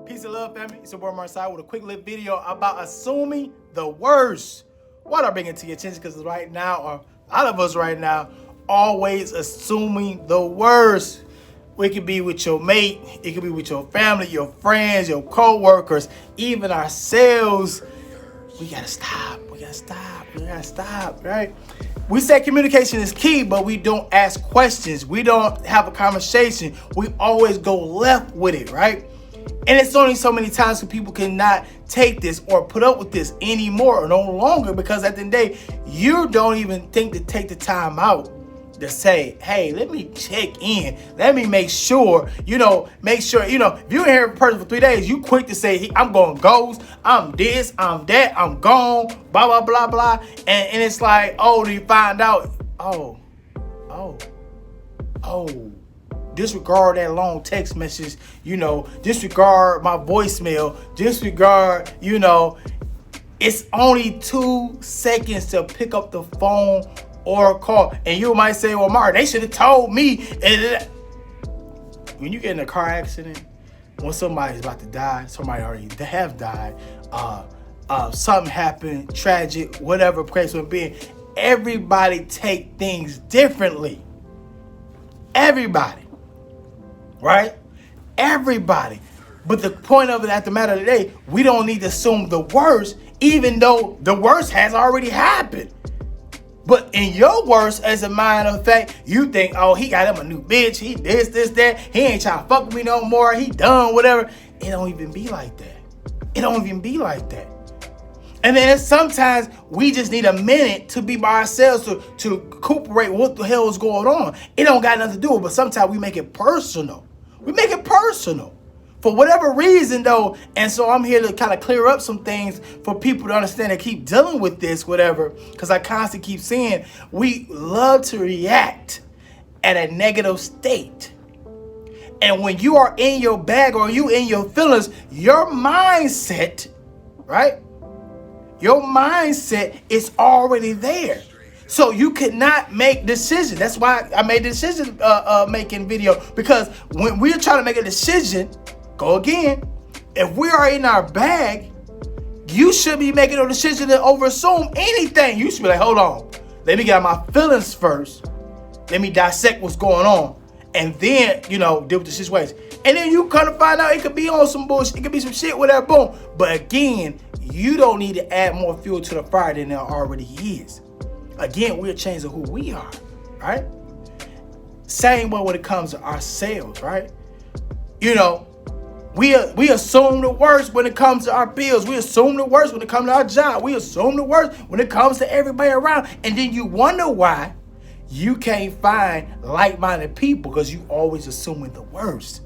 Peace and love, family. It's your boy Amari Asad with a quick little video about assuming the worst. What I bring it to your attention because right now, or a lot of us right now, always assuming the worst. It could be with your mate, it could be with your family, your friends, your co-workers, even ourselves. We gotta stop. We gotta stop. We gotta stop, right? We say communication is key, but we don't ask questions. We don't have a conversation. We always go left with it, right? And it's only so many times when people cannot take this or put up with this anymore or no longer, because at the end of the day, you don't even think to take the time out to say, hey, let me check in. Let me make sure, if you ain't hear a person for 3 days, you quick to say, hey, I'm going ghost, I'm this, I'm that, I'm gone, blah, blah, blah, blah. And it's like, oh, do you find out? Oh, disregard that long text message, disregard my voicemail, disregard, it's only 2 seconds to pick up the phone or call. And you might say, well, Mark, they should have told me. When you get in a car accident, when somebody's about to die, somebody already have died, something happened, tragic, whatever place would be, everybody take things differently. Everybody. Right? Everybody. But the point of it at the matter of the day, we don't need to assume the worst, even though the worst has already happened. But in your worst, as a matter of fact, you think, oh, he got him a new bitch, he this, that, he ain't trying to fuck with me no more, he done, whatever. It don't even be like that. It don't even be like that. And then sometimes we just need a minute to be by ourselves to recuperate what the hell is going on. It don't got nothing to do with it, but sometimes we make it personal. We make it personal for whatever reason, though. And so I'm here to kind of clear up some things for people to understand and keep dealing with this, whatever, because I constantly keep saying we love to react at a negative state. And when you are in your bag or you in your feelings, your mindset, right? Your mindset is already there. So you cannot make decisions. That's why I made the decision making video. Because when we're trying to make a decision, go again. If we are in our bag, you should be making a decision to overassume anything. You should be like, hold on. Let me get out my feelings first. Let me dissect what's going on. And then, deal with the situation. And then you kind of find out it could be on some bullshit. It could be some shit, whatever, boom. But again, you don't need to add more fuel to the fire than there already is. Again, we're changing who we are, right? Same way when it comes to ourselves, right? We assume the worst when it comes to our bills. We assume the worst when it comes to our job. We assume the worst when it comes to everybody around. And then you wonder why you can't find like-minded people, because you always assuming the worst.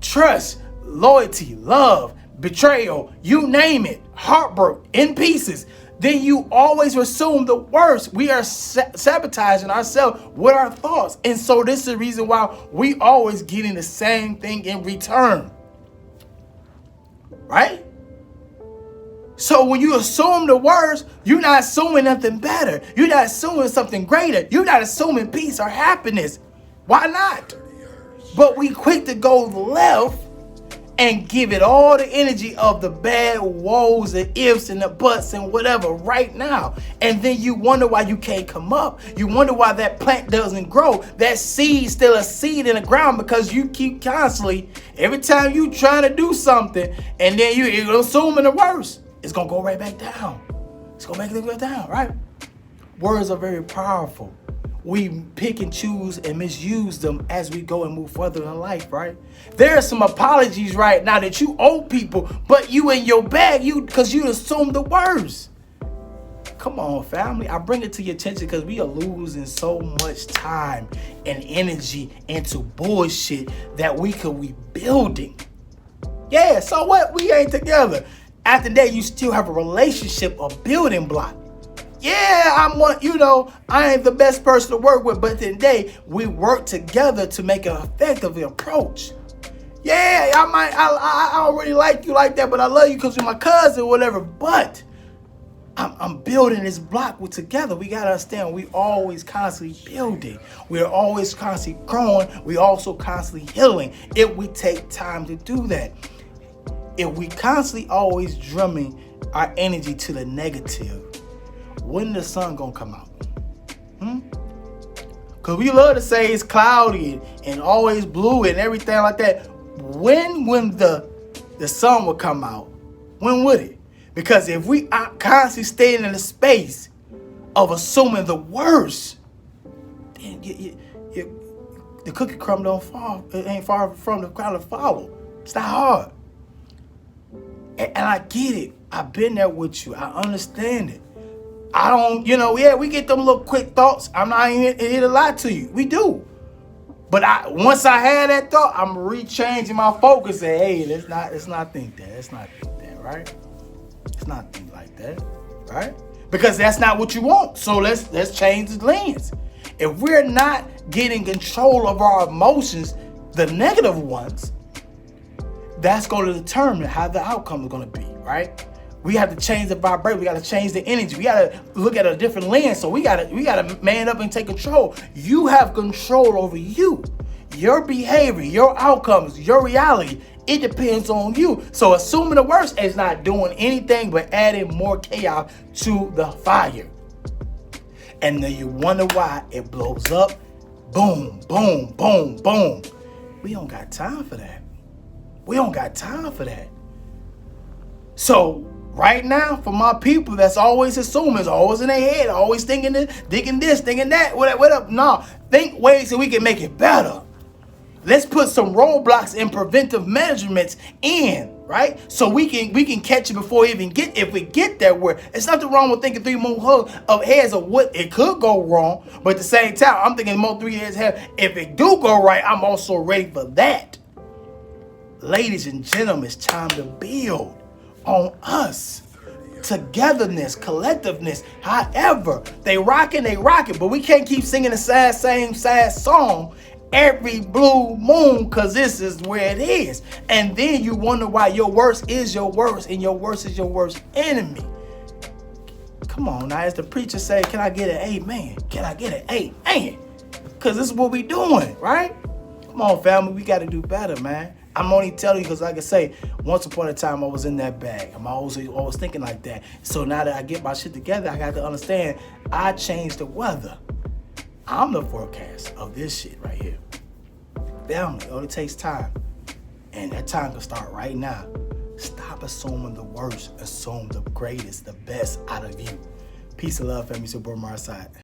Trust, loyalty, love, betrayal, you name it, heartbreak, in pieces. Then you always assume the worst. We are sabotaging ourselves with our thoughts. And so this is the reason why we always getting the same thing in return. Right? So when you assume the worst, you're not assuming nothing better. You're not assuming something greater. You're not assuming peace or happiness. Why not? But we quick to go left and give it all the energy of the bad woes, the ifs and the buts and whatever right now. And then you wonder why you can't come up. You wonder why that plant doesn't grow. That seed's still a seed in the ground, because you keep constantly, every time you trying to do something, and then you're assuming the worst, it's going to go right back down. It's going to make it go down, right? Words are very powerful. We pick and choose and misuse them as we go and move further in life, right? There are some apologies right now that you owe people, but you in your bag, because you assume the worst. Come on, family. I bring it to your attention because we are losing so much time and energy into bullshit that we could be building. Yeah, so what? We ain't together. After that, you still have a relationship, a building block. Yeah, I ain't the best person to work with, but today we work together to make an effective approach. Yeah, I already like you like that, but I love you because you're my cousin or whatever. But I'm building this block together. We gotta understand we always constantly building. We're always constantly growing. We also constantly healing if we take time to do that. if we constantly always drumming our energy to the negative, when the sun gonna come out? Because we love to say it's cloudy and always blue and everything like that. When the sun will come out? When would it? Because if we are constantly staying in the space of assuming the worst, then the cookie crumb don't fall. It ain't far from the ground to follow. It's not hard. And I get it. I've been there with you. I understand it. I don't, we get them little quick thoughts. I'm not even here to lie to you. We do. But once I had that thought, I'm rechanging my focus and hey, let's not think that. Let's not think that, right? Let's not think like that, right? Because that's not what you want. So let's change the lens. If we're not getting control of our emotions, the negative ones, that's going to determine how the outcome is going to be, right? We have to change the vibration. We got to change the energy. We got to look at a different lens. So we got to man up and take control. You have control over you, your behavior, your outcomes, your reality. It depends on you. So assuming the worst is not doing anything but adding more chaos to the fire. And then you wonder why it blows up. Boom, boom, boom, boom. We don't got time for that. We don't got time for that. So right now, for my people that's always assuming, always in their head, always thinking this, thinking that, whatever. No, think ways that we can make it better. Let's put some roadblocks and preventive measurements in, right? So we can catch it before if we get there. Where it's nothing wrong with thinking 3 more heads of what it could go wrong, but at the same time, I'm thinking more 3 heads ahead. If it do go right, I'm also ready for that. Ladies and gentlemen, it's time to build on us. Togetherness, collectiveness, however. They rocking, but we can't keep singing the same sad song every blue moon, because this is where it is. And then you wonder why your worst is your worst and your worst is your worst enemy. Come on now, as the preacher say, can I get an amen? Can I get an amen? Because this is what we doing, right? Come on, family, we got to do better, man. I'm only telling you because, like I say, once upon a time I was in that bag. I'm always thinking like that. So now that I get my shit together, I got to understand I changed the weather. I'm the forecast of this shit right here. Family, it only takes time. And that time can start right now. Stop assuming the worst. Assume the greatest, the best out of you. Peace and love, family. It's your boy Amari Asad.